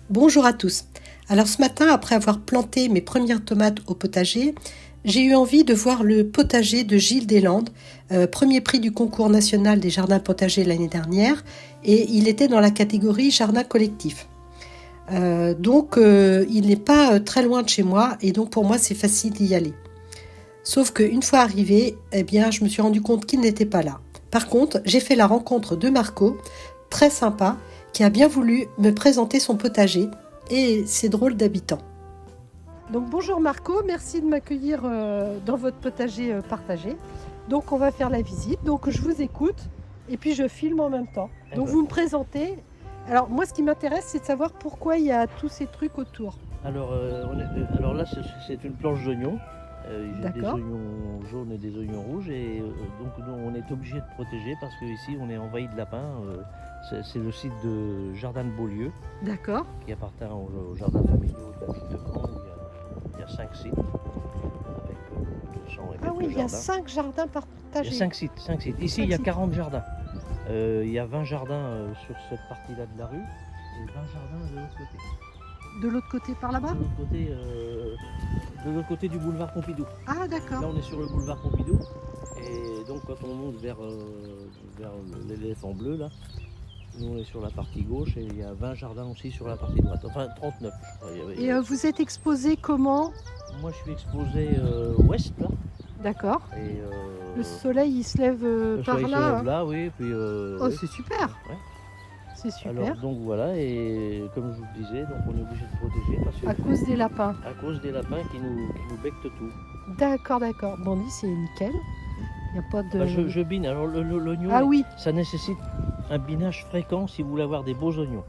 Bonjour à tous. Alors ce matin, après avoir planté mes premières tomates au potager, j'ai eu envie de voir le potager de Gilles Deslandes, premier prix du concours national des jardins potagers l'année dernière, et il était dans la catégorie jardin collectif. Il n'est pas très loin de chez moi, et donc pour moi c'est facile d'y aller. Sauf qu'une fois arrivé, je me suis rendu compte qu'il n'était pas là. Par contre, j'ai fait la rencontre de Marco, très sympa, qui a bien voulu me présenter son potager et ses drôles d'habitants. Donc bonjour Marco, merci de m'accueillir dans votre potager partagé. Donc on va faire la visite, donc je vous écoute et puis je filme en même temps. Donc vous me présentez. Alors moi ce qui m'intéresse c'est de savoir pourquoi il y a tous ces trucs autour. Alors là c'est une planche d'oignons. J'ai des oignons jaunes et des oignons rouges et donc nous, on est obligé de protéger parce qu'ici on est envahi de lapins. C'est le site de Jardin de Beaulieu. D'accord. Qui appartient au jardin familial de la ville de Caen. Il y a 5 sites avec 200 et quelques jardins. Ah oui, il y a 5 jardins partagés. Il y a 5 sites. Ici il y a 40 jardins. Il y a 20 jardins sur cette partie-là de la rue et 20 jardins de l'autre côté. De l'autre côté par là-bas ? De l'autre côté du boulevard Pompidou. Ah d'accord. Là on est sur le boulevard Pompidou et donc quand on monte vers l'éléphant bleu là, nous on est sur la partie gauche et il y a 20 jardins aussi sur la partie droite, enfin 39 je crois. Et vous êtes exposé comment ? Moi je suis exposé ouest là. D'accord. Et le soleil il se lève par là. Se lève là, oui. Puis, oh c'est super. Ouais. C'est super. Alors donc voilà, et comme je vous le disais, donc on est obligé de protéger parce que à cause des lapins. À cause des lapins qui nous becquent tout. D'accord. Bon dit c'est nickel. Il n'y a pas de. Je bine. Alors l'oignon, oui. Ça nécessite un binage fréquent si vous voulez avoir des beaux oignons.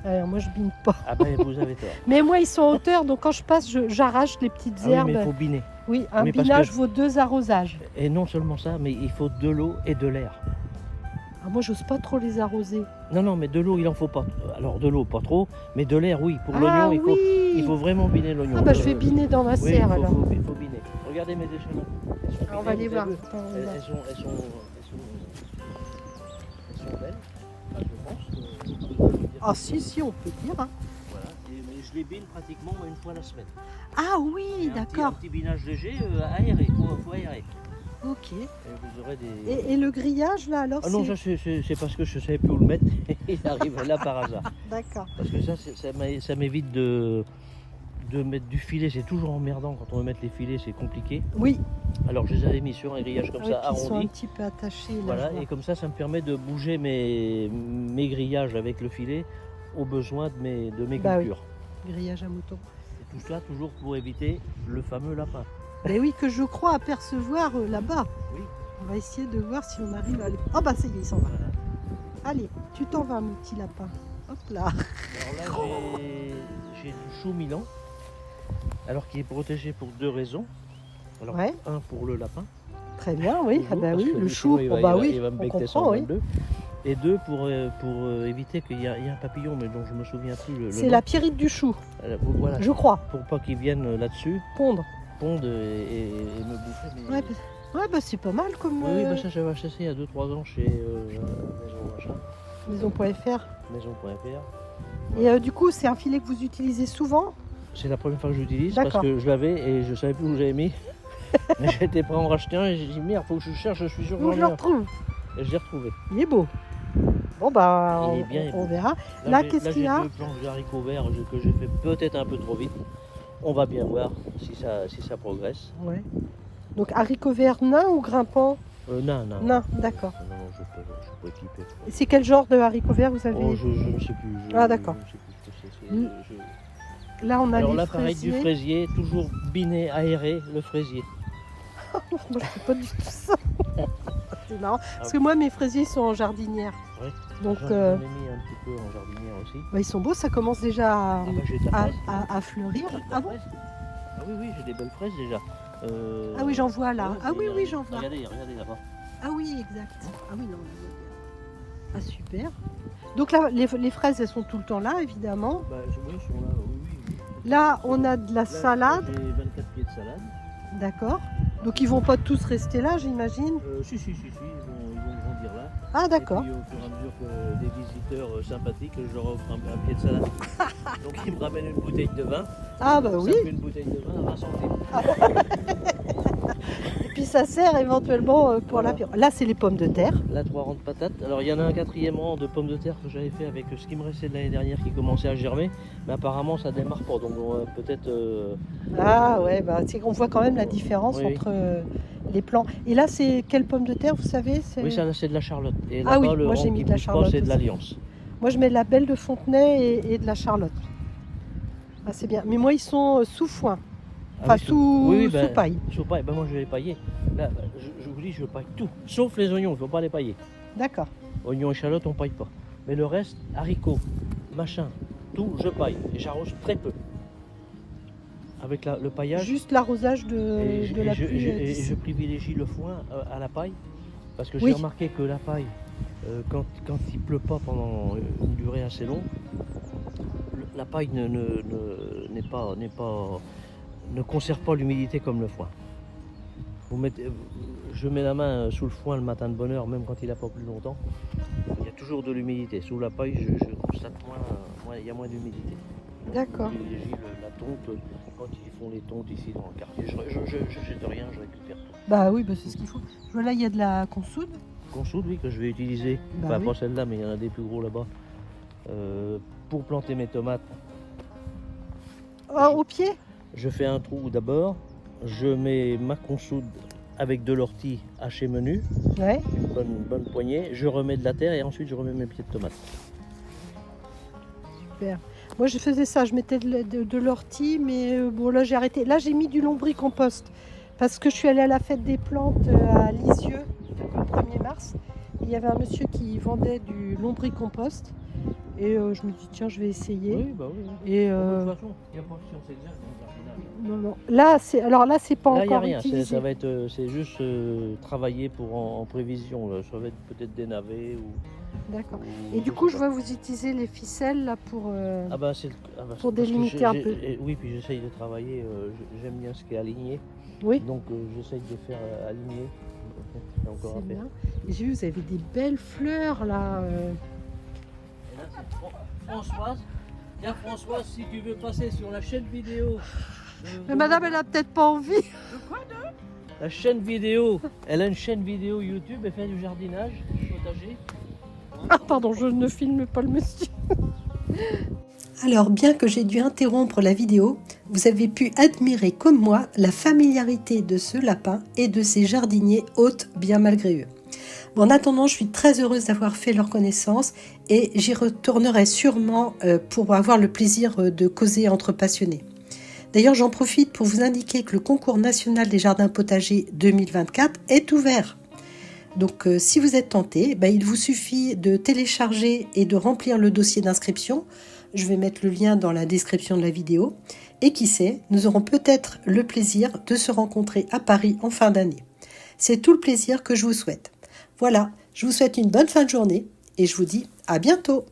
Alors moi je bine pas. Ah ben vous avez tort. Mais moi ils sont en hauteur, donc quand je passe, j'arrache les petites herbes. Oui, mais il faut biner. Oui, un binage vaut 2 arrosages. Et non seulement ça, mais il faut de l'eau et de l'air. Ah, moi j'ose pas trop les arroser. Non, mais de l'eau il en faut pas. Alors de l'eau pas trop, mais de l'air oui. Pour l'oignon il faut vraiment biner l'oignon. Ah bah je vais biner dans ma serre alors. Il faut biner. Regardez mes échelons. On va les voir. Elles sont belles. Enfin, je pense. Ah si on peut dire. Hein. Voilà. Mais je les bine pratiquement une fois la semaine. Ah oui, d'accord. Un petit binage léger, aéré. Il faut aérer. Ok. Et vous aurez des... et le grillage là alors? Ah non, ça c'est parce que je ne savais plus où le mettre. Il arrive là par hasard. D'accord. Parce que ça m'évite de mettre du filet. C'est toujours emmerdant quand on veut mettre les filets, c'est compliqué. Oui. Alors je les avais mis sur un grillage comme ça, arrondi. Ils sont un petit peu attachés. Là, voilà, et comme ça me permet de bouger mes grillages avec le filet aux besoins de mes cultures. Oui. Grillage à mouton. Et tout ça toujours pour éviter le fameux lapin. Mais oui, que je crois apercevoir là-bas. Oui. On va essayer de voir si on arrive à aller. Ah bah ça y est, il s'en va. Voilà. Allez, tu t'en vas mon petit lapin. Hop là. Alors là, j'ai du chou Milan. Alors qui est protégé pour 2 raisons. Alors un pour le lapin. Très bien, oui. Toujours, ah bah oui, le chou. Il va me becquer ça en deux. Et 2 pour éviter qu'il y ait un papillon, mais dont je me souviens plus. C'est la pierrite du chou. Voilà. Je crois. Pour pas qu'ils viennent là-dessus. Pondre et me bouffer. Ouais, bah c'est pas mal comme. Oui, bah ça j'avais acheté il y a 2-3 ans chez Maison.fr. Maison.fr. Et du coup, c'est un filet que vous utilisez souvent? C'est la première fois que j'utilise parce que je l'avais et je savais plus où j'avais mis. Mais j'étais prêt à en racheter un et j'ai dit merde, faut que je cherche, je suis sûr que je le retrouve. Et je l'ai retrouvé. Il est beau. Bon bah on verra. Là qu'est-ce qu'il y a? J'ai 2 planches d'haricots verts que j'ai fait peut-être un peu trop vite. On va bien voir si ça progresse. Ouais. Donc haricots verts nains ou grimpants? Nains. Nains, d'accord. Non, je peux équiper. Et c'est quel genre de haricots verts vous avez? Je ne sais plus. D'accord. Là on a les pareil du fraisier, toujours biné, aéré, le fraisier. Moi je fais pas du tout ça. C'est marrant. Parce que moi mes fraisiers sont en jardinière. Oui. Donc j'en ai mis un petit peu en jardinière aussi. Bah, ils sont beaux, ça commence déjà à fleurir. Ah bon? Ah oui, j'ai des belles fraises déjà. Ah oui, j'en vois là. Ah oui, j'en vois. Regardez là-bas. Ah oui, exact. Ah oui, non. Ah super. Donc là, les fraises, elles sont tout le temps là, évidemment. Bah, oui, elles sont là, oui. Là, on a de la salade. J'ai 24 pieds de salade. D'accord. Donc ils vont pas tous rester là, j'imagine. Si, ils vont grandir là. Ah d'accord. Et puis au fur et à mesure que des visiteurs sympathiques, je leur offre un pied de salade. Donc ils me ramènent une bouteille de vin. Ah bah Ça oui. me fait une bouteille de vin à 20 centimes. Et puis ça sert éventuellement pour Voilà. l'apéro. Là c'est les pommes de terre. Là, 3 rangs de patates. Alors, il y en a un 4e rang de pommes de terre que j'avais fait avec ce qui me restait de l'année dernière qui commençait à germer. Mais apparemment, ça démarre pas. Donc, peut-être. Ah ouais, bah on voit quand même la différence Oui, oui. entre les plants. Et là c'est quelle pomme de terre, vous savez? Oui, ça, c'est de la Charlotte. Et Ah oui, là-bas, le moi j'ai rang mis qui de la pousse pas, Charlotte c'est de aussi. l'Alliance. Moi je mets de la belle de Fontenay et de la Charlotte. Ah c'est bien. Mais moi ils sont sous foin. Enfin Oui, sous ben, paille. sous paille. Ben, moi, je vais les pailler. Là, je vous dis, je paille tout. Sauf les oignons, il ne faut pas les pailler. D'accord. Oignons et échalotes, on ne paille pas. Mais le reste, haricots, machin, tout, je paille. Et j'arrose très peu. Avec le paillage. Juste l'arrosage de la pluie. Et je privilégie le foin à la paille. Parce que j'ai Oui. remarqué que la paille, quand il pleut pas pendant une durée assez longue, la paille ne conserve pas l'humidité comme le foin. Je mets la main sous le foin le matin de bonne heure, même quand il n'a pas plu longtemps. Il y a toujours de l'humidité. Sous la paille, je constate il y a moins d'humidité. D'accord. Je privilégie la tonte quand ils font les tontes ici dans le quartier. Je jette rien, je récupère tout. Bah oui, bah c'est ce qu'il faut. Je vois là il y a de la consoude. Consoude, oui, que je vais utiliser. Bah Enfin, oui. pas celle-là, mais il y en a des plus gros là-bas. Pour planter mes tomates, Ah, au pied? je fais un trou d'abord. Je mets ma consoude avec de l'ortie hachée menu, Ouais. une bonne poignée. Je remets de la terre et ensuite je remets mes pieds de tomates. Super. Moi je faisais ça, je mettais de l'ortie, mais bon là j'ai arrêté. Là j'ai mis du lombricompost parce que je suis allée à la fête des plantes à Lisieux le 1er mars. Il y avait un monsieur qui vendait du lombricompost et je me dis tiens je vais essayer. Oui, bah oui. Et De toute façon, il n'y a pas de science exacte dans le jardinage. non. Là c'est pas Là, il n'y a encore rien. utilisé. Ça va être, c'est juste travailler pour en prévision. Là. Ça va être peut-être des navets ou. D'accord. ou Et du je coup sais je pas. vois vous utiliser les ficelles là pour. Pour Parce que délimiter un peu. Oui, puis j'essaye de travailler. J'aime bien ce qui est aligné. Oui. Donc j'essaye de faire aligner. C'est encore à C'est faire. bien. Et j'ai vu vous avez des belles fleurs là. Et là, c'est Françoise. Tiens, Françoise, si tu veux passer sur la chaîne vidéo. Mais madame elle a peut-être pas envie. La chaîne vidéo. Elle a une chaîne vidéo YouTube. Elle fait du jardinage, du potager. Ah pardon, je ne filme pas le monsieur. Alors, bien que j'ai dû interrompre la vidéo, vous avez pu admirer comme moi la familiarité de ce lapin et de ces jardiniers hôtes bien malgré eux. Bon, en attendant, je suis très heureuse d'avoir fait leur connaissance et j'y retournerai sûrement pour avoir le plaisir de causer entre passionnés. D'ailleurs, j'en profite pour vous indiquer que le concours national des jardins potagers 2024 est ouvert. Donc, si vous êtes tenté, il vous suffit de télécharger et de remplir le dossier d'inscription. Je vais mettre le lien dans la description de la vidéo. Et qui sait, nous aurons peut-être le plaisir de se rencontrer à Paris en fin d'année. C'est tout le plaisir que je vous souhaite. Voilà, je vous souhaite une bonne fin de journée et je vous dis à bientôt.